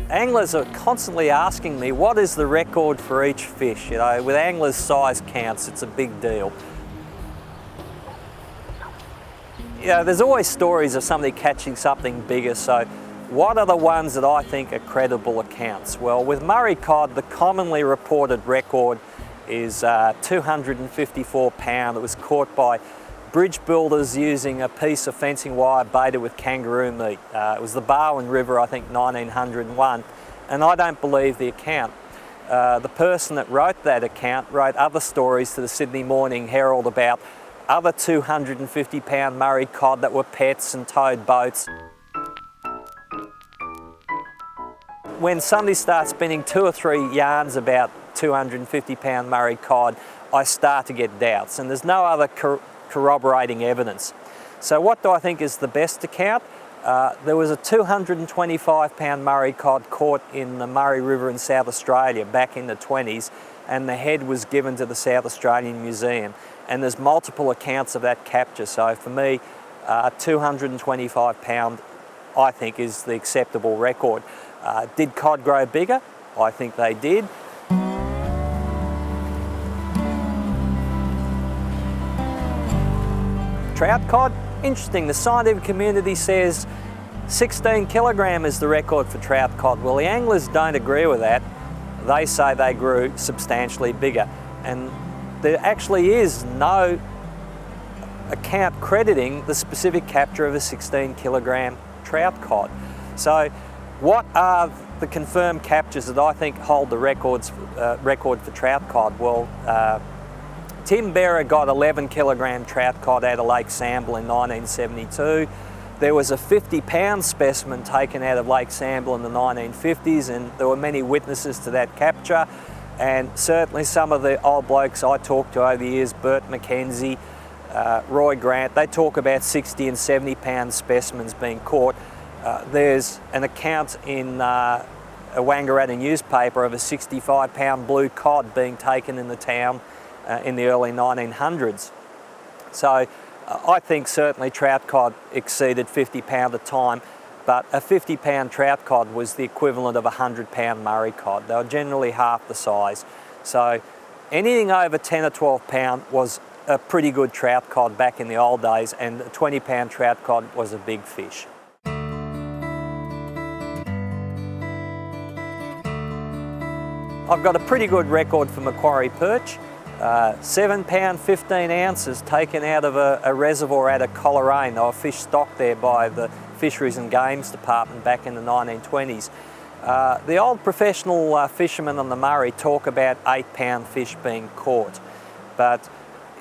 Anglers are constantly asking me, what is the record for each fish? You know, with anglers' size counts, it's a big deal. You know, there's always stories of somebody catching something bigger, so what are the ones that I think are credible accounts? Well, with Murray cod, the commonly reported record is 254 pound. It was caught by bridge builders using a piece of fencing wire baited with kangaroo meat. It was the Barwon River, I think 1901, and I don't believe the account. The person that wrote that account wrote other stories to the Sydney Morning Herald about other 250 pound Murray cod that were pets and towed boats. When somebody starts spinning 2 or 3 yarns about 250 pound Murray cod, I start to get doubts, and there's no other corroborating evidence. So what do I think is the best account? There was a 225 pound Murray cod caught in the Murray River in South Australia back in the 20s, and the head was given to the South Australian Museum, and there's multiple accounts of that capture. So for me, 225 pound I think is the acceptable record. Did cod grow bigger? I think they did. Trout cod, interesting. The scientific community says 16 kilogram is the record for trout cod. Well, the anglers don't agree with that. They say they grew substantially bigger. And there actually is no account crediting the specific capture of a 16 kilogram trout cod. So what are the confirmed captures that I think hold the record for trout cod? Well, Tim Berra got 11 kilogram trout cod out of Lake Samble in 1972. There was a 50 pound specimen taken out of Lake Samble in the 1950s, and there were many witnesses to that capture. And certainly some of the old blokes I talked to over the years, Bert McKenzie, Roy Grant, they talk about 60 and 70 pound specimens being caught. There's an account in a Wangaratta newspaper of a 65 pound blue cod being taken in the town in the early 1900s. So I think certainly trout cod exceeded 50 pound a time, but a 50 pound trout cod was the equivalent of a 100 pound Murray cod. They were generally half the size. So anything over 10 or 12 pound was a pretty good trout cod back in the old days, and a 20 pound trout cod was a big fish. I've got a pretty good record for Macquarie perch. 7 pound 15 ounces taken out of a reservoir at a Coleraine. They were fish stocked there by the Fisheries and Games Department back in the 1920s. The old professional fishermen on the Murray talk about 8 pound fish being caught, but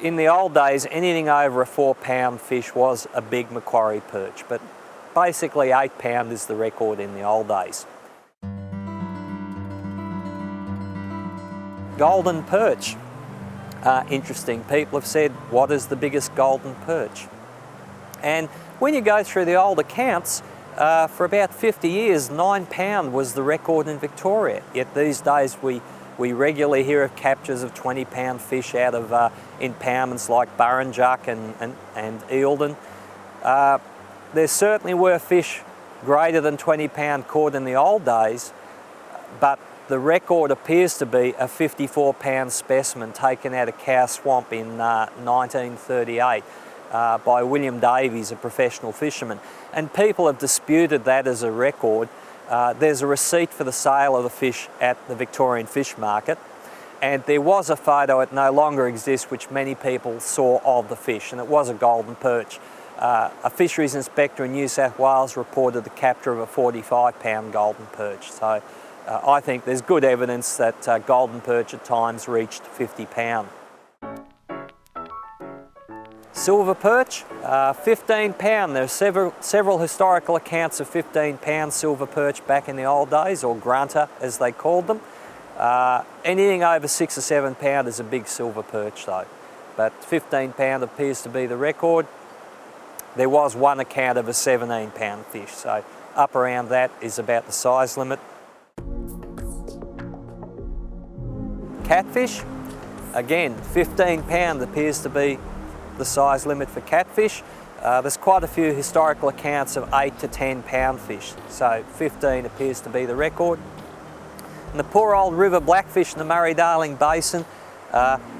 in the old days anything over a 4 pound fish was a big Macquarie perch, but basically 8 pound is the record in the old days. Golden perch. Interesting. People have said, what is the biggest golden perch? And when you go through the old accounts, for about 50 years, 9 pound was the record in Victoria. Yet these days we regularly hear of captures of 20 pound fish out of impoundments like Burrinjuck and Eildon. There certainly were fish greater than 20 pound caught in the old days, but the record appears to be a 54 pound specimen taken out of Cow Swamp in 1938 by William Davies, a professional fisherman. And people have disputed that as a record. There's a receipt for the sale of the fish at the Victorian Fish Market, and there was a photo, it no longer exists, which many people saw of the fish, and it was a golden perch. A fisheries inspector in New South Wales reported the capture of a 45 pound golden perch. So I think there's good evidence that golden perch at times reached 50 pound. Silver perch, 15 pound. There are several historical accounts of 15 pound silver perch back in the old days, or grunter as they called them. Anything over 6 or 7 pound is a big silver perch though, but 15 pound appears to be the record. There was one account of a 17 pound fish, so up around that is about the size limit. Catfish, again 15 pound appears to be the size limit for catfish. There's quite a few historical accounts of 8 to 10 pound fish, so 15 appears to be the record. And the poor old river blackfish in the Murray-Darling Basin,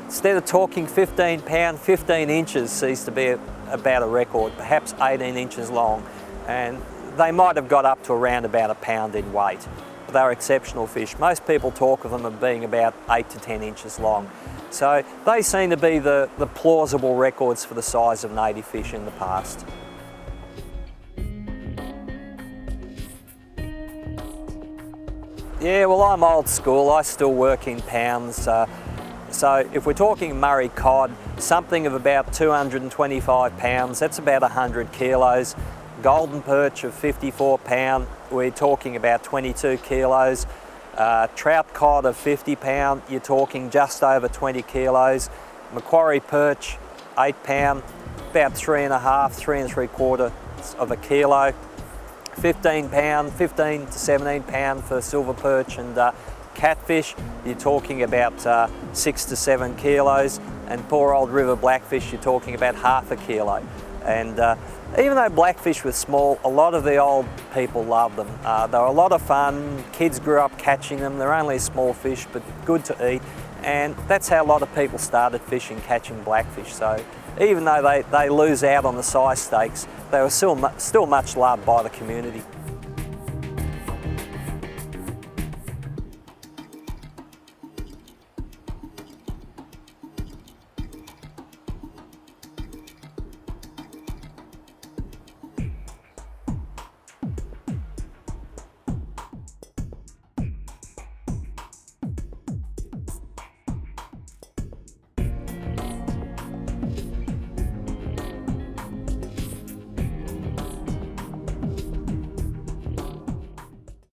instead of talking 15 pound, 15 inches seems to be about a record, perhaps 18 inches long. And they might have got up to around about a pound in weight. They're exceptional fish. Most people talk of them as being about 8 to 10 inches long. So they seem to be the plausible records for the size of native fish in the past. Yeah, well, I'm old school. I still work in pounds. So if we're talking Murray cod, something of about 225 pounds, that's about 100 kilos. Golden perch of 54 pound, we're talking about 22 kilos. Trout cod of 50 pound, you're talking just over 20 kilos. Macquarie perch, 8 pound, about 3.5, 3 3/4 of a kilo. 15 pound, 15 to 17 pound for silver perch and catfish, you're talking about 6 to 7 kilos. And poor old river blackfish, you're talking about half a kilo. And even though blackfish were small, a lot of the old people loved them. They were a lot of fun. Kids grew up catching them. They're only small fish, but good to eat. And that's how a lot of people started fishing, catching blackfish. So even though they lose out on the size stakes, they were still much loved by the community.